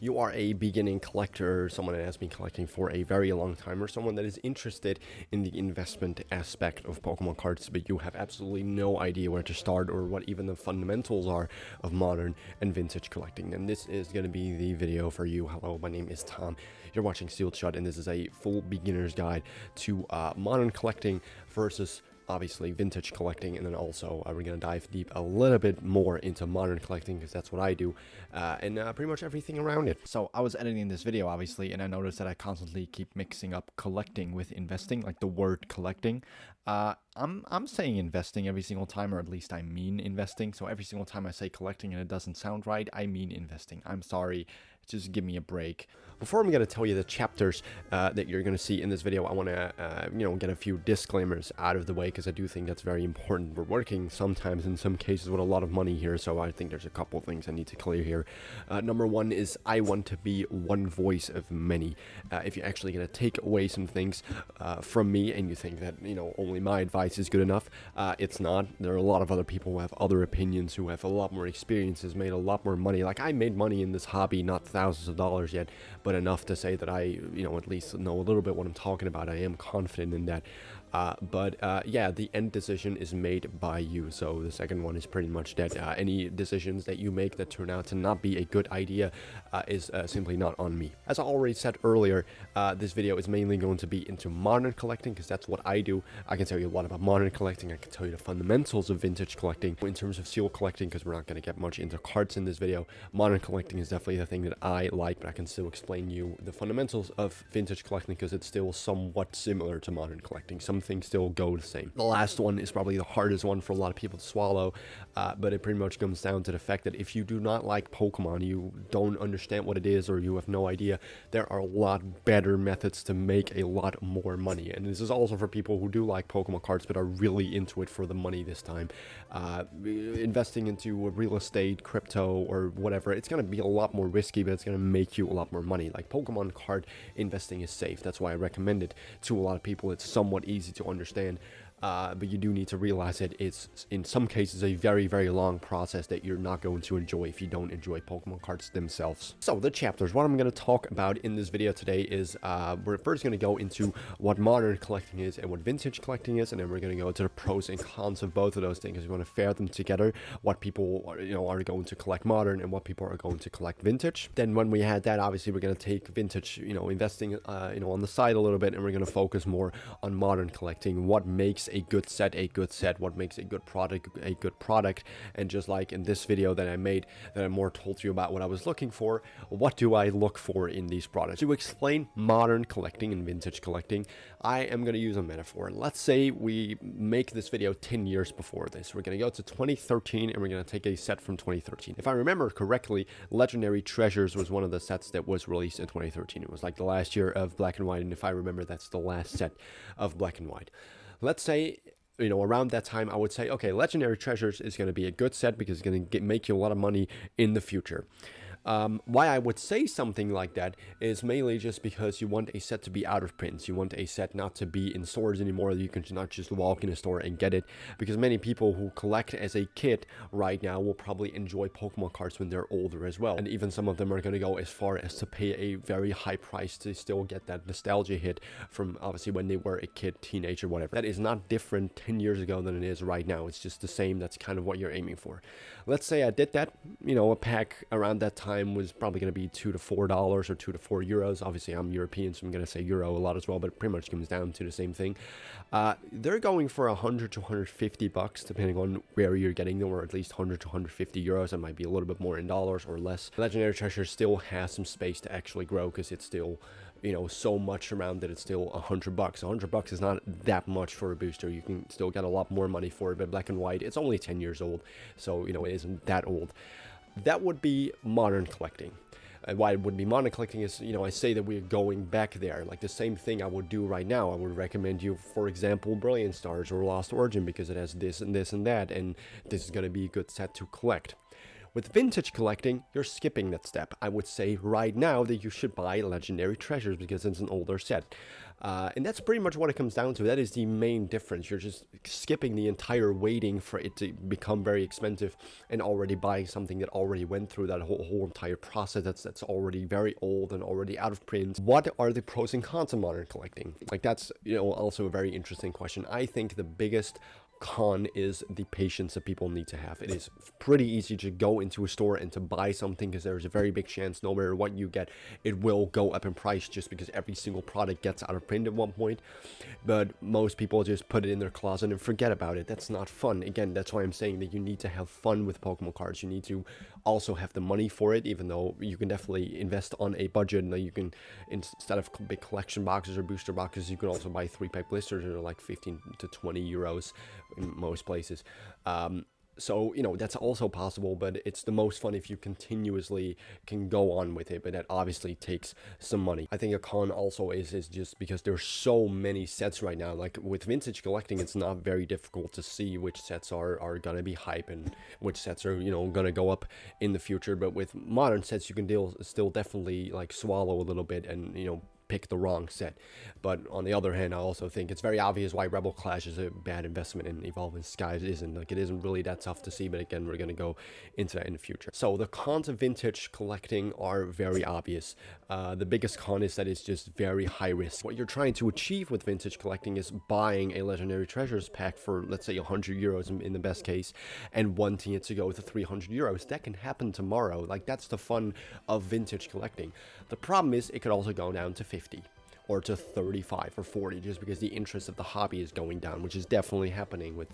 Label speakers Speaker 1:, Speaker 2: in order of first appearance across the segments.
Speaker 1: you are a beginning collector, someone that has been collecting for a very long time, or someone that is interested in the investment aspect of Pokemon cards, but you have absolutely no idea where to start or what even the fundamentals are of modern and vintage collecting, then this is going to be the video for you. Hello, my name is Tom. You're watching Sealed Shut, and this is a full beginner's guide to modern collecting versus obviously vintage collecting, and then also we're going to dive deep a little bit more into modern collecting because that's what I do, and pretty much everything around it. So I was editing this video obviously, and I noticed that I constantly keep mixing up collecting with investing, like the word collecting. I'm saying investing every single time, or at least I mean investing. So every single time I say collecting and it doesn't sound right, I mean investing. I'm sorry, just give me a break. Before I'm going to tell you the chapters that you're going to see in this video, I want to get a few disclaimers out of the way, because I do think that's very important. We're working sometimes in some cases with a lot of money here, so I think there's a couple of things I need to clear here. Number one is I want to be one voice of many. If you're actually going to take away some things from me and you think that only my advice is good enough, it's not. There are a lot of other people who have other opinions, who have a lot more experiences, made a lot more money. Like, I made money in this hobby, not thousands of dollars yet, but enough to say that I at least know a little bit what I'm talking about. I am confident in that. Yeah, the end decision is made by you. So the second one is pretty much that any decisions that you make that turn out to not be a good idea is simply not on me. As I already said earlier, this video is mainly going to be into modern collecting, because that's what I do. I can tell you a lot about modern collecting. I can tell you the fundamentals of vintage collecting. In terms of seal collecting, because we're not going to get much into cards in this video, modern collecting is definitely the thing that I like, but I can still explain you the fundamentals of vintage collecting, because it's still somewhat similar to modern collecting. Some things still go the same. The last one is probably the hardest one for a lot of people to swallow, but it pretty much comes down to the fact that if you do not like Pokemon, you don't understand what it is, or you have no idea, there are a lot better methods to make a lot more money. And this is also for people who do like Pokemon cards but are really into it for the money this time. Investing into real estate, crypto, or whatever, it's going to be a lot more risky, but it's going to make you a lot more money. Like, Pokemon card investing is safe. That's why I recommend it to a lot of people. It's somewhat easy to understand, but you do need to realize that it's in some cases a very, very long process that you're not going to enjoy if you don't enjoy Pokemon cards themselves. So the chapters, what I'm going to talk about in this video today is we're first going to go into what modern collecting is and what vintage collecting is, and then we're going to go into the pros and cons of both of those things. We're going to pair them together, what people are going to collect modern and what people are going to collect vintage. Then when we had that, obviously we're going to take vintage investing on the side a little bit, and we're going to focus more on modern collecting. What makes a good set, what makes a good product, and just like in this video that I made, that I more told you about what I was looking for, what do I look for in these products? To explain modern collecting and vintage collecting, I am going to use a metaphor. Let's say we make this video 10 years before this. We're going to go to 2013, and we're going to take a set from 2013. If I remember correctly, Legendary Treasures was one of the sets that was released in 2013. It was like the last year of Black and White, and if I remember, that's the last set of Black and White. Let's say, around that time, I would say, okay, Legendary Treasures is going to be a good set because it's going to make you a lot of money in the future. Why I would say something like that is mainly just because you want a set to be out of print. You want a set not to be in stores anymore. You can not just walk in a store and get it, because many people who collect as a kid right now will probably enjoy Pokemon cards when they're older as well. And even some of them are going to go as far as to pay a very high price to still get that nostalgia hit from obviously when they were a kid, teenager, whatever. That is not different 10 years ago than it is right now. It's just the same. That's kind of what you're aiming for. Let's say I did that, a pack around that time was probably going to be $2 to $4 or €2 to €4. Obviously, I'm European, so I'm going to say euro a lot as well, but it pretty much comes down to the same thing. They're going for $100 to $150, depending on where you're getting them, or at least €100 to €150. It might be a little bit more in dollars or less. Legendary Treasure still has some space to actually grow, because it's still so much around that it's still $100. $100 is not that much for a booster. You can still get a lot more money for it, but Black and White, it's only 10 years old, so it isn't that old. That would be modern collecting. And why it would be modern collecting is, I say that we're going back there. Like the same thing I would do right now. I would recommend you, for example, Brilliant Stars or Lost Origin, because it has this and this and that, and this is going to be a good set to collect. With vintage collecting, you're skipping that step. I would say right now that you should buy legendary treasures because it's an older set. And that's pretty much what it comes down to. That is the main difference. You're just skipping the entire waiting for it to become very expensive and already buying something that already went through that whole entire process that's already very old and already out of print. What are the pros and cons of modern collecting? Like, that's, you know, also a very interesting question. I think the biggest con is the patience that people need to have. It is pretty easy to go into a store and to buy something because there's a very big chance no matter what you get, it will go up in price just because every single product gets out of print at one point. But most people just put it in their closet and forget about it. That's not fun. Again, that's why I'm saying that you need to have fun with Pokemon cards. You need to also have the money for it, even though you can definitely invest on a budget. And you can, instead of big collection boxes or booster boxes, you can also buy 3-pack blisters that are like 15 to 20 euros in most places. So, you know, that's also possible, but it's the most fun if you continuously can go on with it, but that obviously takes some money. I think a con also is just because there's so many sets right now. Like with vintage collecting, it's not very difficult to see which sets are gonna be hype and which sets are, you know, gonna go up in the future. But with modern sets, you can still definitely like swallow a little bit and, you know, pick the wrong set. But on the other hand, I also think it's very obvious why Rebel Clash is a bad investment and Evolving Skies isn't. Like, it isn't really that tough to see, but again, we're going to go into that in the future. So the cons of vintage collecting are very obvious. The biggest con is that it's just very high risk. What you're trying to achieve with vintage collecting is buying a legendary treasures pack for, let's say, 100 euros in the best case, and wanting it to go to 300 euros. That can happen tomorrow. Like, that's the fun of vintage collecting. The problem is it could also go down to 50 or to 35 or 40 just because the interest of the hobby is going down, which is definitely happening with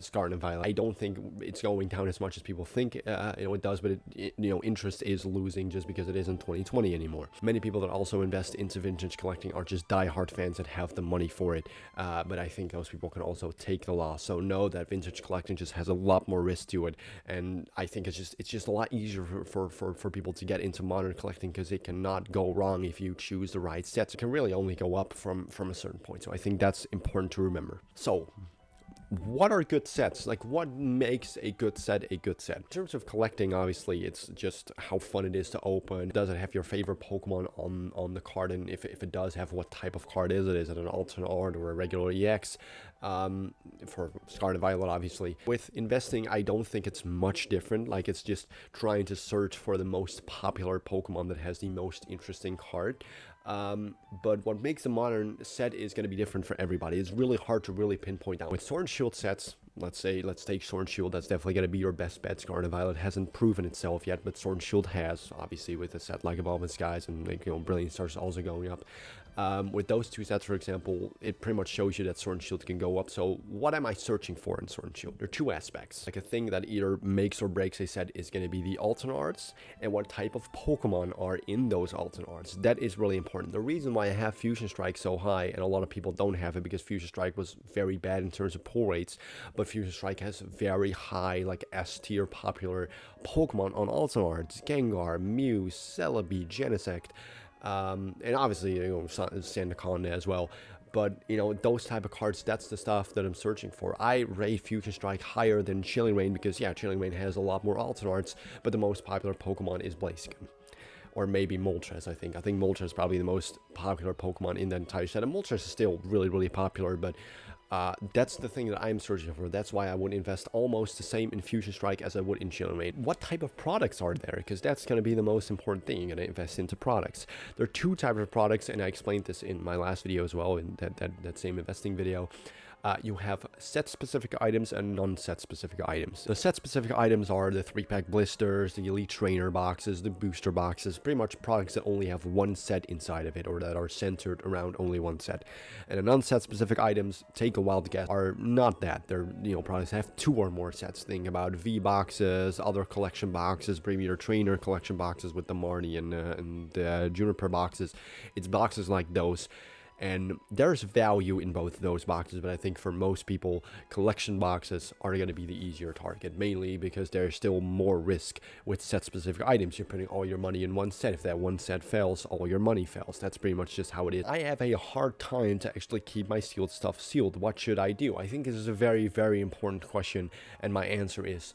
Speaker 1: Scarlet and Violet. I don't think it's going down as much as people think you know, it does, but you know, interest is losing just because it isn't 2020 anymore. Many people that also invest into vintage collecting are just die-hard fans that have the money for it, but I think those people can also take the loss. So know that vintage collecting just has a lot more risk to it, and I think it's just a lot easier for people to get into modern collecting because it cannot go wrong if you choose the right sets. Can really only go up from a certain point. So I think that's important to remember. So what are good sets? Like, what makes a good set a good set? In terms of collecting, obviously, it's just how fun it is to open. Does it have your favorite Pokemon on the card? And if it does have, what type of card is it? Is it an alternate art or a regular EX? For Scarlet and Violet, obviously. With investing, I don't think it's much different. Like, it's just trying to search for the most popular Pokemon that has the most interesting card. But what makes a modern set is going to be different for everybody. It's really hard to really pinpoint down. With Sword and Shield sets, let's take Sword and Shield, that's definitely going to be your best bet. Scarlet and Violet hasn't proven itself yet, but Sword and Shield has, obviously, with a set like Evolving Skies and, like, you know, Brilliant Stars also going up. With those two sets, for example, it pretty much shows you that Sword and Shield can go up. So what am I searching for in Sword and Shield? There are two aspects. Like, a thing that either makes or breaks a set is going to be the alternate arts and what type of Pokemon are in those alternate arts. That is really important. The reason why I have Fusion Strike so high, and a lot of people don't have it because Fusion Strike was very bad in terms of pull rates, but Fusion Strike has very high, like, S tier popular Pokemon on alternate arts. Gengar, Mew, Celebi, Genesect, and obviously, you know, Sandaconda as well. But, you know, those type of cards, that's the stuff that I'm searching for. I rate Fusion Strike higher than Chilling Reign because, yeah, Chilling Reign has a lot more alternate arts, but the most popular Pokemon is Blaziken. Or maybe Moltres, I think. I think Moltres is probably the most popular Pokemon in the entire set. And Moltres is still really, really popular, but that's the thing that I'm searching for. That's why I would invest almost the same in Fusion Strike as I would in Chilling Reign. What type of products are there? Because that's going to be the most important thing. You're going to invest into products. There are two types of products, and I explained this in my last video as well, in that same investing video. You have set-specific items and non-set-specific items. The set-specific items are the 3-pack blisters, the Elite Trainer boxes, the booster boxes, pretty much products that only have one set inside of it or that are centered around only one set. And the non-set-specific items, take a wild guess, are not that. They're, you know, products that have 2 or more sets. Think about V-boxes, other collection boxes, Premier Trainer collection boxes with the Marnie and Juniper boxes. It's boxes like those. And there's value in both of those boxes, but I think for most people, collection boxes are going to be the easier target, mainly because there's still more risk with set-specific items. You're putting all your money in one set. If that one set fails, all your money fails. That's pretty much just how it is. I have a hard time to actually keep my sealed stuff sealed. What should I do? I think this is a very, very important question, and my answer is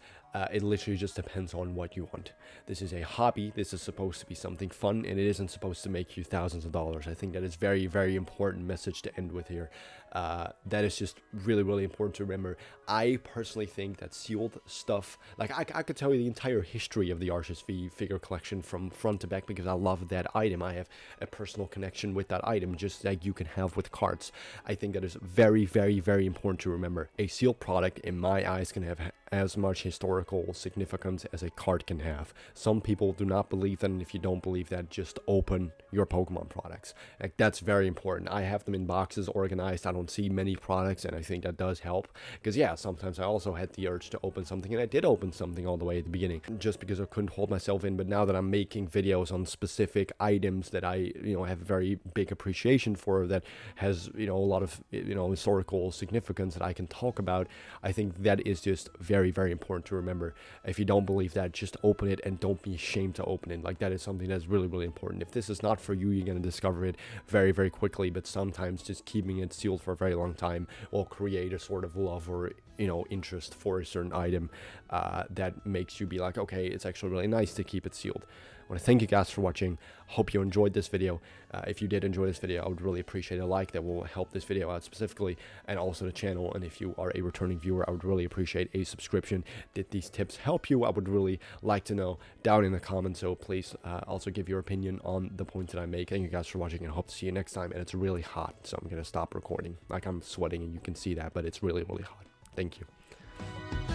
Speaker 1: It literally just depends on what you want. This is a hobby. This is supposed to be something fun, and it isn't supposed to make you thousands of dollars. I think that is very, very important message to end with here. That is just really, really important to remember. I personally think that sealed stuff, like I could tell you the entire history of the Arceus V figure collection from front to back because I love that item. I have a personal connection with that item, just like you can have with cards. I think that is very, very, very important to remember. A sealed product, in my eyes, can have as much historical significance as a card can have. Some people do not believe that, and if you don't believe that, just open your Pokemon products. Like, that's very important. I have them in boxes organized. I don't see many products, and I think that does help. Because yeah, sometimes I also had the urge to open something, and I did open something all the way at the beginning, just because I couldn't hold myself in. But now that I'm making videos on specific items that I, have very big appreciation for, that has, a lot of, historical significance that I can talk about, I think that is just very, very important to remember. If you don't believe that, just open it and don't be ashamed to open it. Like, that is something that's really, really important. If this is not for you, you're going to discover it very, very quickly, but sometimes just keeping it sealed for a very long time will create a sort of love or, interest for a certain item that makes you be like, okay, it's actually really nice to keep it sealed. I want to thank you guys for watching. Hope you enjoyed this video. If you did enjoy this video, I would really appreciate a like. That will help this video out specifically, and also the channel. And if you are a returning viewer, I would really appreciate a subscription. Did these tips help you? I would really like to know down in the comments. So please also give your opinion on the points that I make. Thank you guys for watching, and hope to see you next time. And it's really hot, so I'm going to stop recording. Like, I'm sweating and you can see that, but it's really, really hot. Thank you.